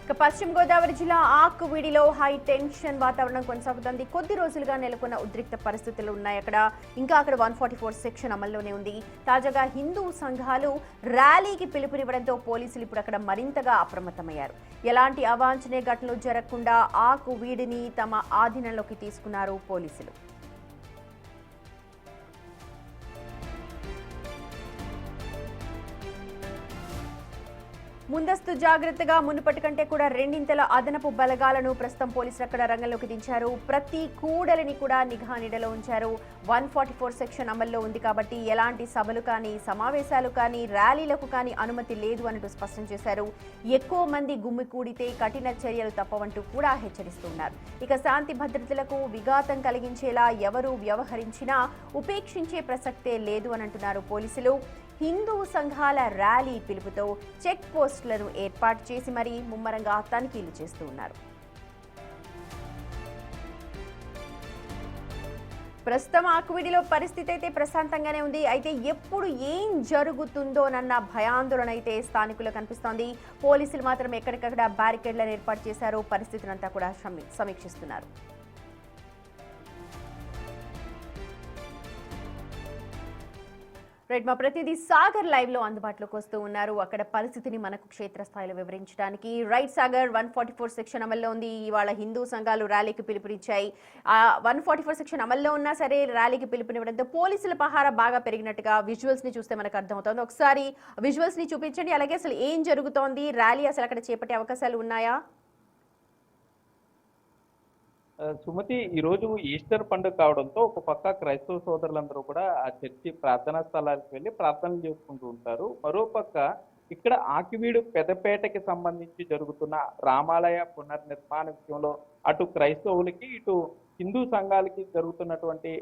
పశ్చిమ గోదావరి జిల్లా ఆకువీడిలో high tension వాతావరణం కొనసాగుతోంది. కొద్ది రోజులుగా నెలకొన్న ఉద్రిక్త పరిస్థితులు ఉన్నాయి. అక్కడ 144 సెక్షన్ అమల్లోనే ఉంది. తాజాగా హిందూ సంఘాలు ర్యాలీకి పిలుపునివ్వడంతో పోలీసులు ఇప్పుడు అక్కడ మరింతగా అప్రమత్తమయ్యారు. ఎలాంటి అవాంఛనీయ ఘటనలు జరగకుండా ఆకువీడిని తమ ఆధీనంలోకి తీసుకున్నారు పోలీసులు. ముందస్తు జాగ్రత్తగా మునుపటి కంటే కూడా రెండింతల అదనపు బలగాలను ప్రస్తుతం పోలీసులు అక్కడ రంగంలోకి దించారు. ప్రతి కూడలిని కూడా నిఘా నీడలో ఉంచారు. 144 సెక్షన్ అమల్లో ఉంది కాబట్టి ఎలాంటి సభలు కానీ, సమావేశాలు కానీ, ర్యాలీలకు కానీ అనుమతి లేదు అంటూ స్పష్టం చేశారు. ఎక్కువ మంది గుమ్మికూడితే కఠిన చర్యలు తప్పవంటూ కూడా హెచ్చరిస్తున్నారు. ఇక శాంతి భద్రతలకు విఘాతం కలిగించేలా ఎవరు వ్యవహరించినా ఉపేక్షించే ప్రసక్తే లేదు అని అంటున్నారు పోలీసులు. హిందూ సంఘాల ర్యాలీ పిలుపుతో చెక్ పోస్టులను ఏర్పాటు చేసి మరీ ముమ్మరంగా తనిఖీలు చేస్తూ ఉన్నారు. ప్రస్తుతం ఆకువీడిలో పరిస్థితి అయితే ప్రశాంతంగానే ఉంది. అయితే ఎప్పుడు ఏం జరుగుతుందోనన్న భయాందోళన అయితే స్థానికులకు కనిపిస్తోంది. పోలీసులు మాత్రం ఎక్కడికక్కడ బ్యారికేడ్లను ఏర్పాటు చేశారు. పరిస్థితినంతా కూడా సమీక్షిస్తున్నారు. రైట్, మా ప్రతినిధి సాగర్ లైవ్ లో అందుబాటులోకి వస్తూ ఉన్నారు. అక్కడ పరిస్థితిని మనకు క్షేత్రస్థాయిలో వివరించడానికి. రైట్ సాగర్, 144 సెక్షన్ అమల్లో ఉంది. ఇవాళ హిందూ సంఘాలు ర్యాలీకి పిలుపునిచ్చాయి. 144 సెక్షన్ అమల్లో ఉన్నా సరే ర్యాలీకి పిలుపునివ్వడంతో పోలీసుల పహారా బాగా పెరిగినట్టుగా విజువల్స్ ని చూస్తే మనకు అర్థమవుతోంది. ఒకసారి విజువల్స్ ని చూపించండి. అలాగే అసలు ఏం జరుగుతోంది, ర్యాలీ అసలు అక్కడ చేపట్టే అవకాశాలు ఉన్నాయా? సుమతి, ఈరోజు ఈస్టర్ పండుగ కావడంతో ఒక పక్క క్రైస్తవ సోదరులందరూ కూడా ఆ చర్చి ప్రార్థనా స్థలానికి వెళ్ళి ప్రార్థనలు చేసుకుంటూ ఉంటారు. మరోపక్క ఇక్కడ ఆకివీడు పెదపేటకి సంబంధించి జరుగుతున్న రామాలయ పునర్నిర్మాణ విషయంలో అటు క్రైస్తవులకి ఇటు హిందూ సంఘాలకి జరుగుతున్నటువంటి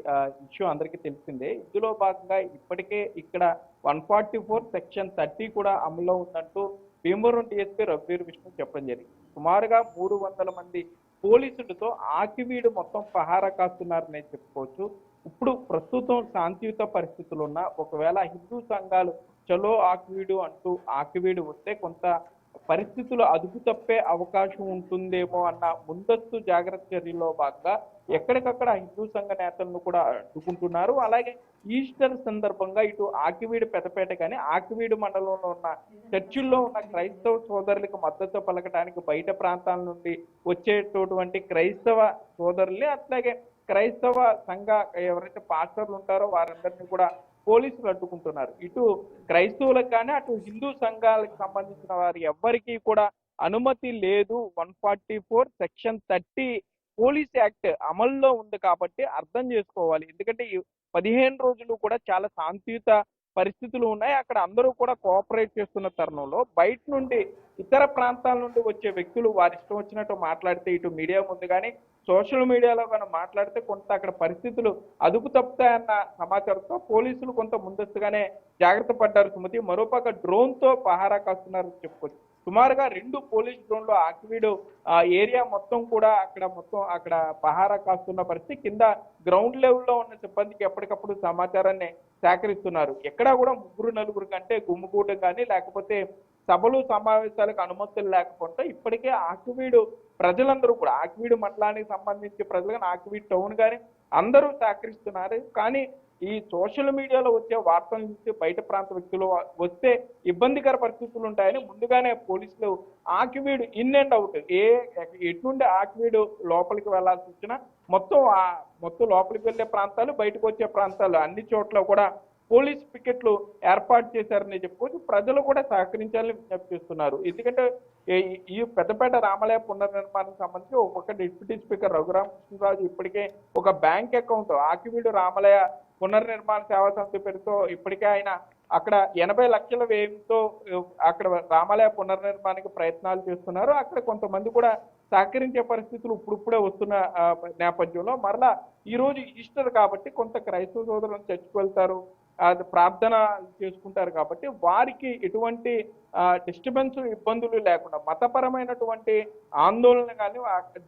ఇష్యూ అందరికీ తెలిసిందే. ఇందులో భాగంగా ఇప్పటికే ఇక్కడ 144 సెక్షన్ 30 కూడా అమల్లో ఉందంటూ భీమవరం డిఎస్పీ రఘువీర్ విష్ణు చెప్పడం జరిగింది. సుమారుగా 300 మంది పోలీసులతో ఆకివీడు మొత్తం పహారా కాస్తున్నారని చెప్పుకోవచ్చు. ఇప్పుడు ప్రస్తుతం శాంతియుత పరిస్థితులు ఉన్న ఒకవేళ హిందూ సంఘాలు చలో ఆకివీడు అంటూ ఆకివీడు వస్తే కొంత పరిస్థితులు అదుపు తప్పే అవకాశం ఉంటుందేమో అన్న ముందస్తు జాగ్రత్త చర్యల్లో భాగంగా ఎక్కడికక్కడ హిందూ సంఘ నేతలను కూడా అడ్డుకుంటున్నారు. అలాగే ఈస్టర్ సందర్భంగా ఇటు ఆకివీడు పెదపేట కానీ ఆకివీడు మండలంలో ఉన్న చర్చిల్లో ఉన్న క్రైస్తవ సోదరులకు మద్దతు పలకడానికి బయట ప్రాంతాల నుండి వచ్చేటటువంటి క్రైస్తవ సోదరుల్ని, అట్లాగే క్రైస్తవ సంఘ ఎవరైతే పాస్టర్లు ఉంటారో వారందరినీ కూడా పోలీసులు అడ్డుకుంటున్నారు. ఇటు క్రైస్తవులకు కానీ అటు హిందూ సంఘాలకు సంబంధించిన వారి ఎవ్వరికీ కూడా అనుమతి లేదు. 144 సెక్షన్ 30 పోలీస్ యాక్ట్ అమల్లో ఉంది కాబట్టి అర్థం చేసుకోవాలి. ఎందుకంటే ఈ 15 రోజులు కూడా చాలా శాంతియుత పరిస్థితులు ఉన్నాయి. అక్కడ అందరూ కూడా కోఆపరేట్ చేస్తున్న తరుణంలో బయట నుండి ఇతర ప్రాంతాల నుండి వచ్చే వ్యక్తులు వారి ఇష్టం వచ్చినట్టు మాట్లాడితే ఇటు మీడియా ముందు కానీ సోషల్ మీడియాలో కానీ మాట్లాడితే కొంత అక్కడ పరిస్థితులు అదుపు తప్పుతాయన్న సమాచారంతో పోలీసులు కొంత ముందస్తుగానే జాగ్రత్త పడ్డారు సుమతి. మరోపక్క డ్రోన్తో పహారా కాస్తున్నారని చెప్పుకోవచ్చు. సుమారుగా 2 పోలీస్ డ్రోన్లు ఆకివీడు ఏరియా మొత్తం కూడా అక్కడ పహారా కాస్తున్న పరిస్థితి. కింద గ్రౌండ్ లెవెల్లో ఉన్న సిబ్బందికి ఎప్పటికప్పుడు సమాచారాన్ని సేకరిస్తున్నారు. ఎక్కడా కూడా 3-4 కంటే గుమ్ముకూటం కానీ లేకపోతే సభలు సమావేశాలకు అనుమతులు లేకపోతే ఇప్పటికే ఆకివీడు ప్రజలందరూ కూడా ఆకివీడు మండలానికి సంబంధించి ప్రజలు కానీ ఆకివీడు టౌన్ కానీ అందరూ సహకరిస్తున్నారు. కానీ ఈ సోషల్ మీడియాలో వచ్చే వార్తలు చూసి బయట ప్రాంత వ్యక్తులు వస్తే ఇబ్బందికర పరిస్థితులు ఉంటాయని ముందుగానే పోలీసులు ఆకివీడు ఇన్ అండ్ అవుట్ ఎటువంటి ఆకివీడు లోపలికి వెళ్లాల్సి వచ్చినా మొత్తం లోపలికి వెళ్లే ప్రాంతాలు, బయటకు వచ్చే ప్రాంతాలు అన్ని చోట్ల కూడా పోలీస్ పికెట్లు ఏర్పాటు చేశారని చెప్పుకోవచ్చు. ప్రజలు కూడా సహకరించాలని విజ్ఞప్తి చేస్తున్నారు. ఎందుకంటే ఈ పెద్దపేట రామాలయ పునర్నిర్మాణానికి సంబంధించి ఒక డిప్యూటీ స్పీకర్ రఘురామకృష్ణరాజు ఇప్పటికే ఒక బ్యాంక్ అకౌంట్ ఆకివీడు రామాలయ పునర్నిర్మాణ సేవా సంస్థ పేరుతో ఇప్పటికే ఆయన అక్కడ 80 లక్షల వ్యయంతో అక్కడ రామాలయ పునర్నిర్మాణానికి ప్రయత్నాలు చేస్తున్నారు. అక్కడ కొంతమంది కూడా సహకరించే పరిస్థితులు ఇప్పుడిప్పుడే వస్తున్న నేపథ్యంలో మరలా ఈ రోజు ఈస్టర్ కాబట్టి కొంత క్రైస్తవ సోదరులను చర్చికి వెళ్తారు, ప్రార్థన చేసుకుంటారు కాబట్టి వారికి ఎటువంటి డిస్టర్బెన్స్ ఇబ్బందులు లేకుండా మతపరమైనటువంటి ఆందోళన కానీ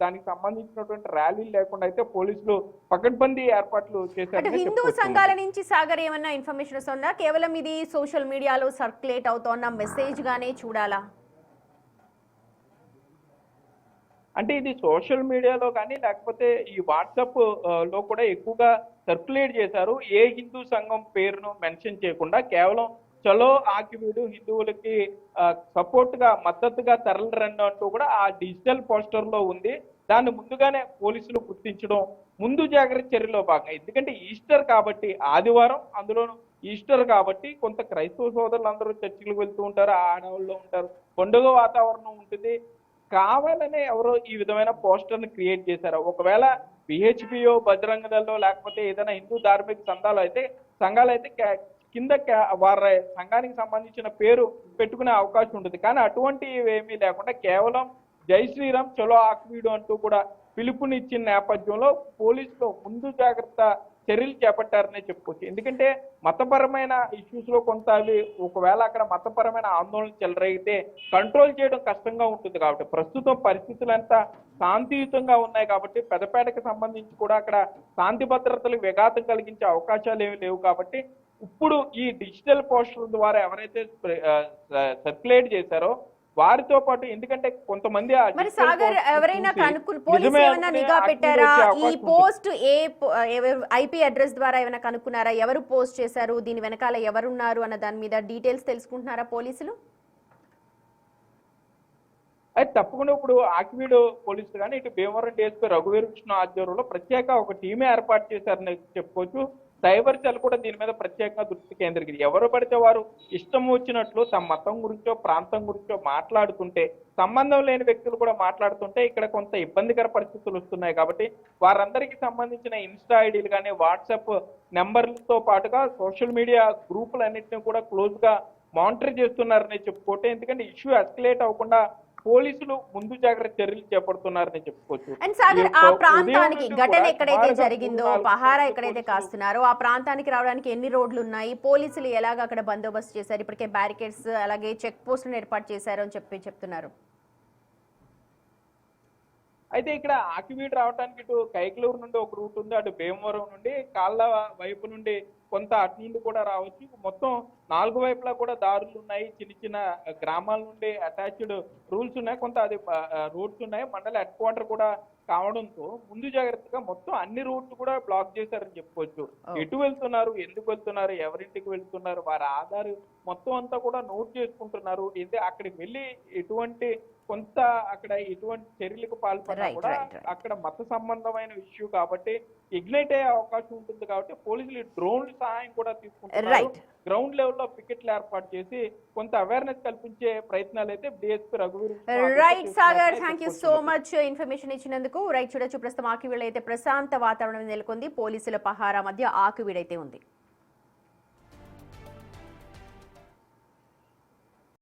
దానికి సంబంధించినటువంటి ర్యాలీలు లేకుండా అయితే పోలీసులు పకడ్బందీ ఏర్పాట్లు చేశారు. హిందూ సంఘాల నుంచి సాగర్ ఏమన్నా ఇన్ఫర్మేషన్ వస్తుందా? కేవలం ఇది సోషల్ మీడియాలో సర్క్యులేట్ అవుతున్న మెసేజ్ గానే చూడాలా? అంటే ఇది సోషల్ మీడియాలో కానీ లేకపోతే ఈ వాట్సాప్ లో కూడా ఎక్కువగా సర్క్యులేట్ చేశారు. ఏ హిందూ సంఘం పేరును మెన్షన్ చేయకుండా కేవలం చలో ఆకివీడు హిందువులకి సపోర్ట్ గా మద్దతుగా తరలిరండి అంటూ కూడా ఆ డిజిటల్ పోస్టర్ లో ఉంది. దాన్ని ముందుగానే పోలీసులు గుర్తించడం ముందు జాగ్రత్త చర్యలో భాగంగా, ఎందుకంటే ఈస్టర్ కాబట్టి ఆదివారం, అందులోనూ ఈస్టర్ కాబట్టి కొంత క్రైస్తవ సోదరులు అందరూ చర్చిలకు వెళ్తూ ఉంటారు, ఆడవాళ్ళు ఉంటారు, పండుగ వాతావరణం ఉంటుంది. కావాలనే ఎవరో ఈ విధమైన పోస్టర్ ని క్రియేట్ చేశారు. ఒకవేళ బిహెచ్పియో బజరంగ దళో లేకపోతే ఏదైనా హిందూ ధార్మిక సంఘాలు అయితే కింద వారి సంఘానికి సంబంధించిన పేరు పెట్టుకునే అవకాశం ఉంటుంది. కానీ అటువంటివి ఏమీ లేకుండా కేవలం జై శ్రీరామ్ చలో ఆక్వీడు అంటూ కూడా పిలుపునిచ్చిన నేపథ్యంలో పోలీసులు ముందు జాగ్రత్త చర్యలు చేపట్టారనే చెప్పుకోవచ్చు. ఎందుకంటే మతపరమైన ఇష్యూస్ లో కొంత అవి ఒకవేళ అక్కడ మతపరమైన ఆందోళన చెలరైతే కంట్రోల్ చేయడం కష్టంగా ఉంటుంది. కాబట్టి ప్రస్తుతం పరిస్థితులు అంతా శాంతియుతంగా ఉన్నాయి కాబట్టి పెదపేటకు సంబంధించి కూడా అక్కడ శాంతి భద్రతలకు విఘాతం కలిగించే అవకాశాలు ఏమి లేవు. కాబట్టి ఇప్పుడు ఈ డిజిటల్ పోస్టర్ ద్వారా ఎవరైతే సర్క్యులేట్ చేశారో వారితో పాటు, ఎందుకంటే కొంతమంది మరి సాగర్ ఎవరైనా పోలీసులు ఏమైనా నిఘా పెట్టారా? ఈ పోస్ట్ ఐపీ అడ్రస్ ద్వారా ఏమైనా కనుక్కున్నారా? ఎవరు పోస్ట్ చేశారు, దీని వెనకాల ఎవరున్నారు అన్న దాని మీద డీటెయిల్స్ తెలుసుకుంటున్నారా పోలీసులు? అయితే తప్పకుండా ఇప్పుడు ఆకివీడు పోలీసులు కానీ ఇటు భీమవరం డిఎస్పీ రఘువీర్ విష్ణు ఆధ్వర్యంలో ప్రత్యేక ఒక టీమే ఏర్పాటు చేశారని చెప్పుకోవచ్చు. సైబర్ సెల్ కూడా దీని మీద ప్రత్యేకంగా దృష్టి కేంద్రీకరించి ఎవరు పడితే వారు ఇష్టం వచ్చినట్లు తమ మతం గురించో ప్రాంతం గురించో మాట్లాడుతుంటే, సంబంధం లేని వ్యక్తులు కూడా మాట్లాడుతుంటే ఇక్కడ కొంత ఇబ్బందికర పరిస్థితులు వస్తున్నాయి. కాబట్టి వారందరికీ సంబంధించిన ఇన్స్టా ఐడీలు కానీ వాట్సాప్ నెంబర్లతో పాటుగా సోషల్ మీడియా గ్రూపులన్నింటినీ కూడా క్లోజ్ గా మానిటర్ చేస్తున్నారని చెప్పుకోవచ్చు. ఎందుకంటే ఇష్యూ ఎస్కలేట్ అవ్వకుండా పోలీసులు ముందు జాగ్రత్త చర్యలు చేపడుతున్నారని చెప్పుకోవచ్చు. అండ్ సాగర్, ఆ ప్రాంతానికి ఘటన ఎక్కడైతే జరిగిందో, పహారా ఎక్కడైతే కాస్తున్నారో ఆ ప్రాంతానికి రావడానికి ఎన్ని రోడ్లు ఉన్నాయి, పోలీసులు ఎలాగ అక్కడ బందోబస్తు చేశారు, ఇప్పటికే బ్యారికేడ్స్ అలాగే చెక్ పోస్టులను ఏర్పాటు చేశారు అని చెప్తున్నారు. అయితే ఇక్కడ ఆకివీడు రావడానికి ఇటు కైకలూరు నుండి ఒక రూట్ ఉంది, అటు భీమవరం నుండి కాళ్ళ వైపు నుండి కొంత అటు నుండి కూడా రావచ్చు. మొత్తం 4 వైపులా కూడా దారులు ఉన్నాయి, చిన్న చిన్న గ్రామాల నుండి అటాచ్డ్ రూల్స్ ఉన్నాయి, కొంత అది రోడ్స్ ఉన్నాయి, మండల హెడ్ క్వార్టర్ కూడా కావడంతో ముందు జాగ్రత్తగా మొత్తం అన్ని రూట్లు కూడా బ్లాక్ చేశారని చెప్పుకోవచ్చు. ఎటు వెళ్తున్నారు, ఎందుకు వెళ్తున్నారు, ఎవరింటికి వెళ్తున్నారు, వారి ఆధార్ మొత్తం అంతా కూడా నోట్ చేసుకుంటున్నారు. అక్కడికి వెళ్ళి ఎటువంటి కొంత అక్కడ ఎటువంటి చర్యలకు పాల్పడినా కూడా అక్కడ మత సంబంధమైన ఇష్యూ కాబట్టి ఇగ్నైట్ అయ్యే అవకాశం ఉంటుంది. కాబట్టి పోలీసులు డ్రోన్ సహాయం కూడా తీసుకుంటున్నారు. గ్రౌండ్ లెవెల్లో పికెట్లు ఏర్పాటు చేసి కొంత అవేర్నెస్ కల్పించే ప్రయత్నాలు అయితే డిఎస్పీ రఘువీర్. Right Sagar, thank you so much information ఇచ్చినందుకు. రైట్, చూడొచ్చు ప్రస్తుతం ఆకివీడు అయితే ప్రశాంత వాతావరణం నెలకొంది. పోలీసుల పహారా మధ్య ఆకివీడు అయితే ఉంది.